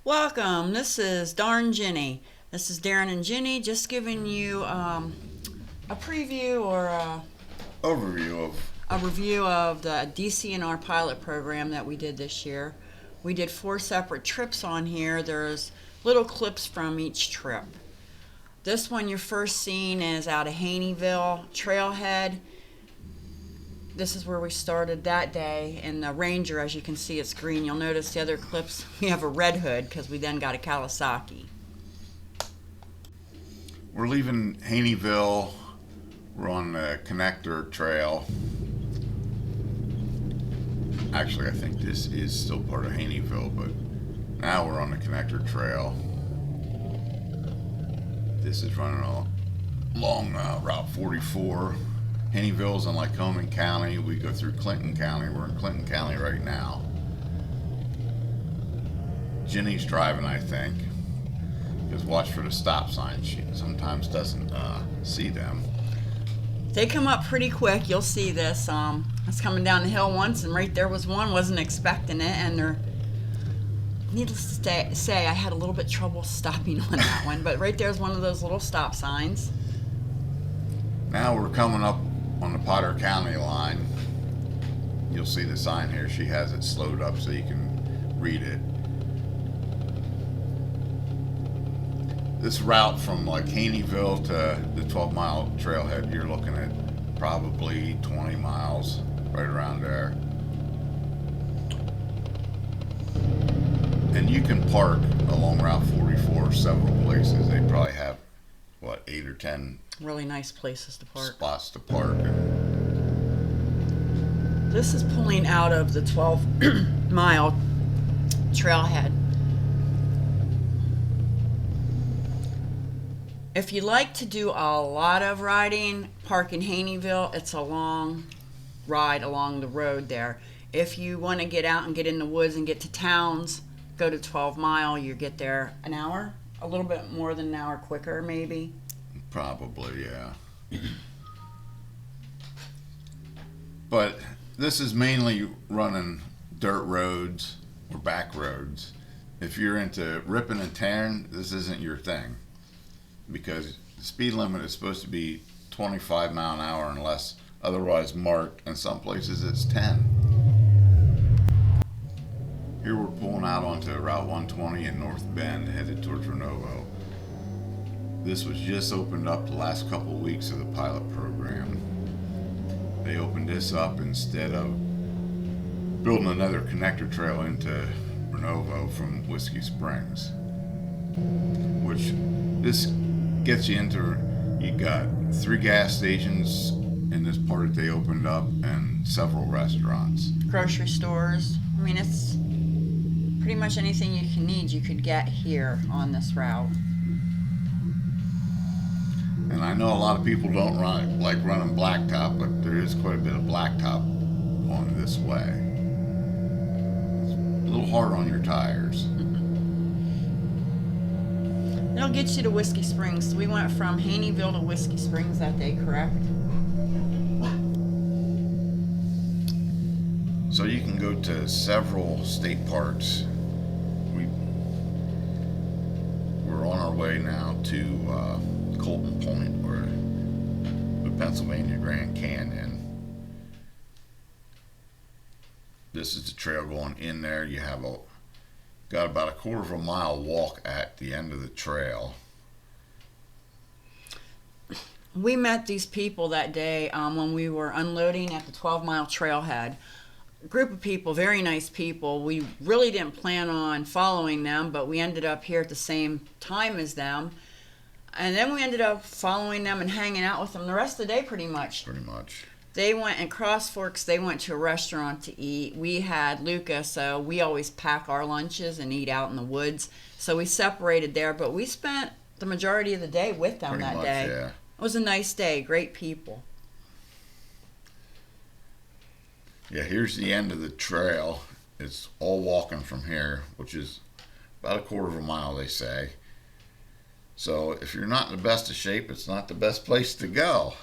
Welcome. This is Darn Ginny. This is Darren and Ginny just giving you a preview or Overview of a review of the DCNR pilot program that we did this year. We did 4 separate trips on here. There's little clips from each trip. This one you're first seeing is out of Haneyville Trailhead. This is where we started that day, and the Ranger, as you can see, it's green. You'll notice the other clips, we have a red hood because we then got a Kawasaki. we're leaving Haneyville. We're on the connector trail. Actually, I think this is still part of Haneyville, but now we're on the connector trail. This is running along Route 44. Haneyville's in Lycoming County. We go through Clinton County. We're in Clinton County right now. Ginny's driving, I think, because watch for the stop signs. She sometimes doesn't see them. They come up pretty quick. You'll see this. I was coming down the hill once, and right there was one. Wasn't expecting it, and they're. Needless to say, I had a little bit trouble stopping on that one. But right there's one of those little stop signs. Now we're coming up on the Potter County line. You'll see the sign here. She has it slowed up so you can read it. This route from like Haneyville to the 12-mile trailhead, you're looking at probably 20 miles, right around there. And you can park along Route 44 several places. They probably have, 8 or 10 Really nice places to park. spots to park. This is pulling out of the 12-mile trailhead. If you like to do a lot of riding, park in Haneyville. It's a long ride along the road there. If you want to get out and get in the woods and get to towns, go to 12 Mile. You get there an hour, a little bit more than an hour quicker maybe. Probably, yeah. But this is mainly running dirt roads or back roads. If you're into ripping and tearing, this isn't your thing, because the speed limit is supposed to be 25 mile an hour unless otherwise marked, and some places it's 10. Here we're pulling out onto Route 120 in North Bend, headed towards Renovo. This was just opened up the last couple of weeks of the pilot program. They opened this up instead of building another connector trail into Renovo from Whiskey Springs, which this gets you into. You got 3 gas stations in this part that they opened up and several restaurants. Grocery stores. I mean, it's pretty much anything you can need you could get here on this route. And I know a lot of people don't like running blacktop, but there is quite a bit of blacktop going this way. It's a little hard on your tires. It'll get you to Whiskey Springs. We went from Haneyville to Whiskey Springs that day, correct? So you can go to several state parks. We're on our way now to Colton Point, or the Pennsylvania Grand Canyon. This is the trail going in there. You have got about a quarter of a mile walk at the end of the trail. We met these people that day when we were unloading at the 12-mile trailhead. A group of people, very nice people. We really didn't plan on following them, but we ended up here at the same time as them. And then we ended up following them and hanging out with them the rest of the day pretty much. Pretty much. They went in Cross Forks. They went to a restaurant to eat. We had Luca, so we always pack our lunches and eat out in the woods. So we separated there, but we spent the majority of the day with them Pretty that much, day. yeah. It was a nice day. Great people. Yeah, here's the end of the trail. It's all walking from here, which is about a quarter of a mile, they say. So if you're not in the best of shape, it's not the best place to go.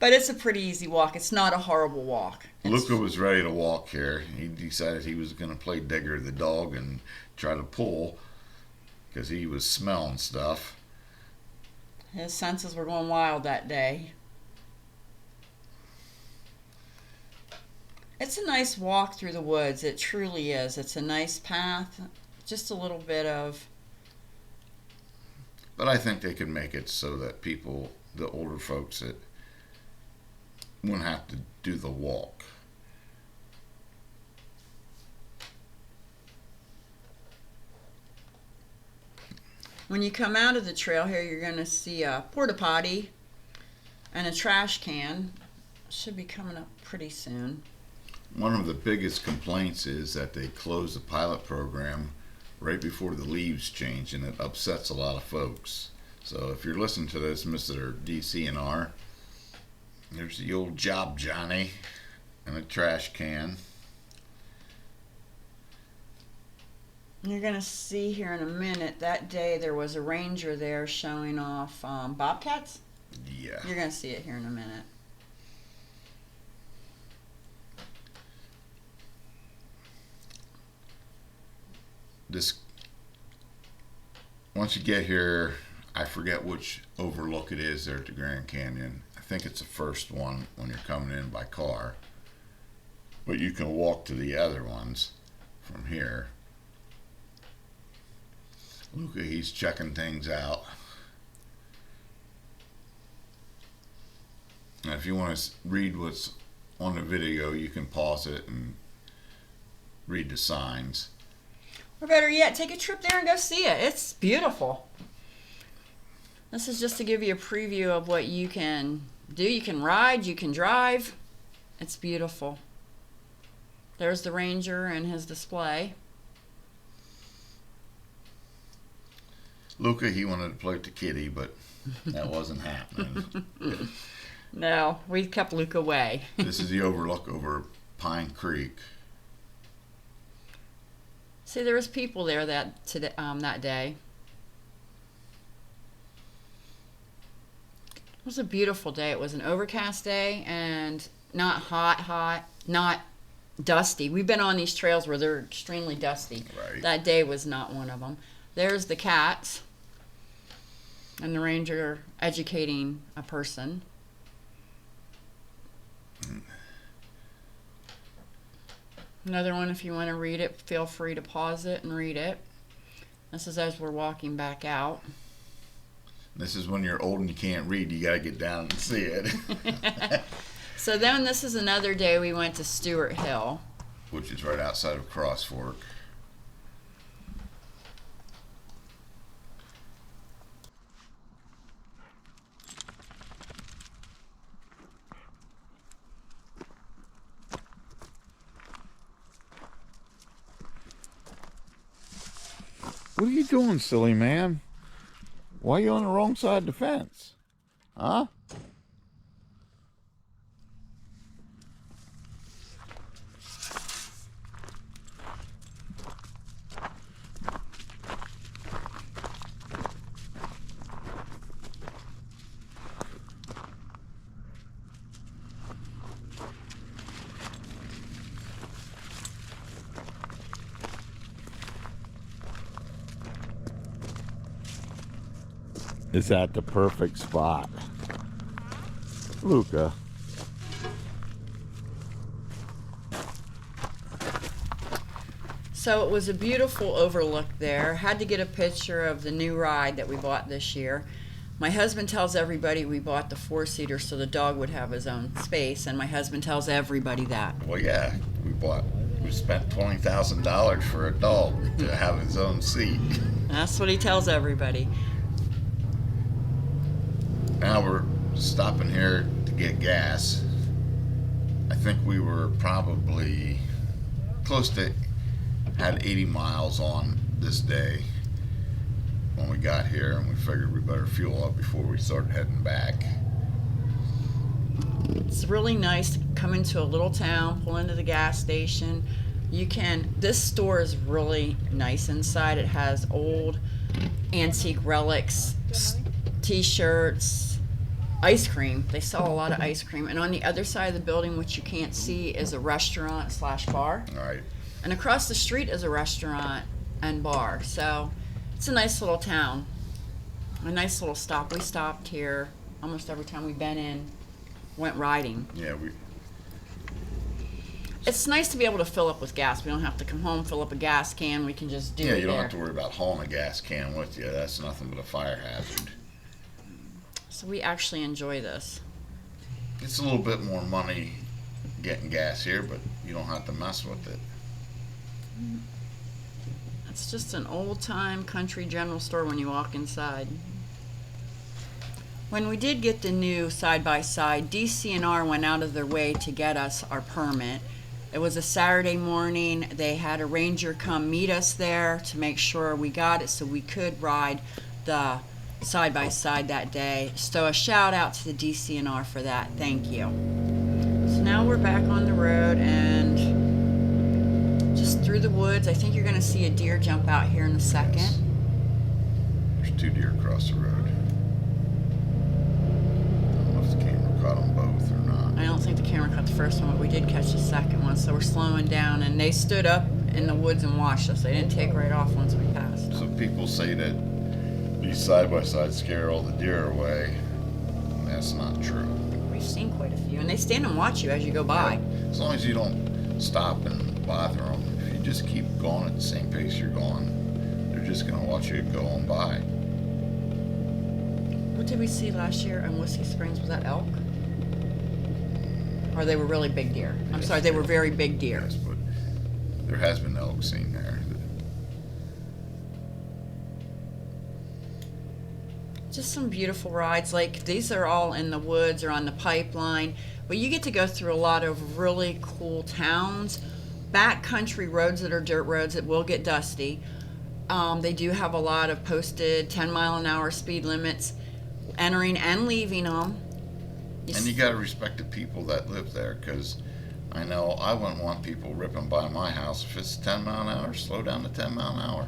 But it's a pretty easy walk. It's not a horrible walk. Luca was ready to walk here. He decided he was going to play Digger the dog and try to pull because he was smelling stuff. His senses were going wild that day. It's a nice walk through the woods. It truly is. It's a nice path. Just a little bit of... But I think they could make it so that people, the older folks, that wouldn't have to do the walk. When you come out of the trail here, you're going to see a porta potty and a trash can. Should be coming up pretty soon. One of the biggest complaints is that they close the pilot program right before the leaves change, and it upsets a lot of folks. So if you're listening to this, Mr. DCNR, there's the old job Johnny and a trash can. You're going to see here in a minute, that day there was a ranger there showing off bobcats. Yeah. You're going to see it here in a minute. This, once you get here, I forget which overlook it is there at the Grand Canyon. I think it's the first one when you're coming in by car. But you can walk to the other ones from here. Luca, he's checking things out. And if you want to read what's on the video, you can pause it and read the signs. Or better yet, take a trip there and go see it. It's beautiful. This is just to give you a preview of what you can do. You can ride, you can drive. It's beautiful. There's the ranger and his display. Luca, he wanted to play with the kitty, but that wasn't happening. No, we kept Luke away. This is the overlook over Pine Creek. See, there was people there that day. It was a beautiful day. It was an overcast day and not hot, not dusty. We've been on these trails where they're extremely dusty. Right. That day was not one of them. There's the cats and the ranger educating a person. Another one, if you want to read it, feel free to pause it and read it. This is as we're walking back out. This is when you're old and you can't read. You got to get down and see it. So then this is another day we went to Stewart Hill. Which is right outside of Cross Fork. What are you doing, silly man? Why are you on the wrong side of the fence? Huh? It's at the perfect spot. Luca. So it was a beautiful overlook there. Had to get a picture of the new ride that we bought this year. My husband tells everybody we bought the 4-seater so the dog would have his own space, and my husband tells everybody that. Well, yeah, we spent $20,000 for a dog to have his own seat. That's what he tells everybody. Now we're stopping here to get gas. I think we were probably close to, had 80 miles on this day when we got here, and we figured we better fuel up before we start heading back. It's really nice to come into a little town, pull into the gas station. This store is really nice inside. It has old antique relics, t-shirts, ice cream. They sell a lot of ice cream. And on the other side of the building, which you can't see, is a restaurant slash bar. All right. And across the street is a restaurant and bar. So it's a nice little town. A nice little stop. We stopped here almost every time we've been in, went riding. Yeah, It's nice to be able to fill up with gas. We don't have to come home, fill up a gas can. We can just do it yeah, you don't there. have to worry about hauling a gas can with you. That's nothing but a fire hazard. So we actually enjoy this. It's a little bit more money getting gas here, but you don't have to mess with it. It's just an old-time country general store when you walk inside. When we did get the new side-by-side, DCNR went out of their way to get us our permit. It was a Saturday morning. They had a ranger come meet us there to make sure we got it so we could ride the side-by-side that day. So a shout out to the DCNR for that. Thank you. So now we're back on the road and just through the woods. I think you're going to see a deer jump out here in a second. Yes. There's 2 deer across the road. I don't know if the camera caught them both or not. I don't think the camera caught the first one, but we did catch the second one. So we're slowing down, and they stood up in the woods and watched us. They didn't take right off once we passed. So people say that these side-by-sides scare all the deer away, and that's not true. We've seen quite a few, and they stand and watch you as you go by. As long as you don't stop and bother them, if you just keep going at the same pace you're going, they're just going to watch you go on by. What did we see last year in Whiskey Springs? Was that elk? Or they were really big deer? I'm Yes, sorry, they were very big deer. Yes, but there has been elk seen there. Just some beautiful rides. Like these are all in the woods or on the pipeline, but you get to go through a lot of really cool towns, backcountry roads that are dirt roads that will get dusty. They do have a lot of posted 10-mile-an-hour speed limits, entering and leaving them. And you got to respect the people that live there, because I know I wouldn't want people ripping by my house. If it's 10 mile an hour, slow down to 10 mile an hour.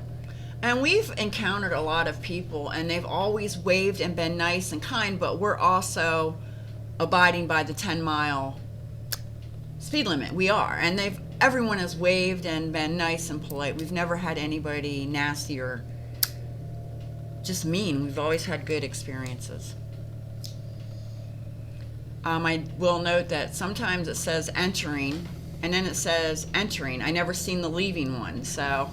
And we've encountered a lot of people, and they've always waved and been nice and kind, but we're also abiding by the 10-mile speed limit. We are. And everyone has waved and been nice and polite. We've never had anybody nasty or just mean. We've always had good experiences. I will note that sometimes it says entering, and then it says entering. I never seen the leaving one, so...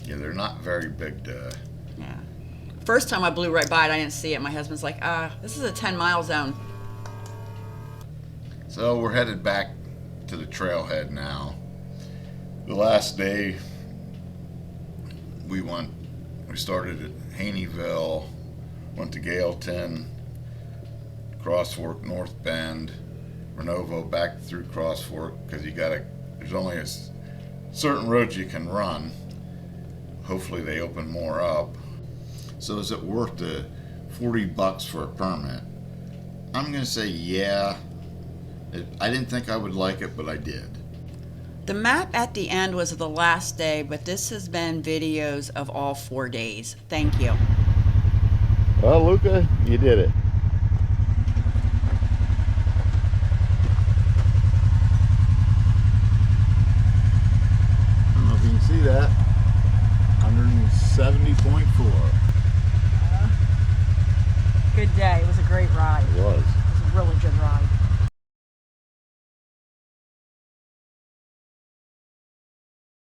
Yeah, they're not very big Yeah. First time I blew right by it, I didn't see it. My husband's like, this is a 10-mile zone. So we're headed back to the trailhead now. The last day we started at Haneyville, went to Gailton, Cross Fork, North Bend, Renovo, back through Cross Fork, because there's only a certain roads you can run. Hopefully they open more up. So is it worth the $40 for a permit? I'm gonna say yeah. I didn't think I would like it, but I did. The map at the end was the last day, but this has been videos of all 4 days. Thank you. Well, Luca, you did it. I don't know if you can see that. 170.4. Good day.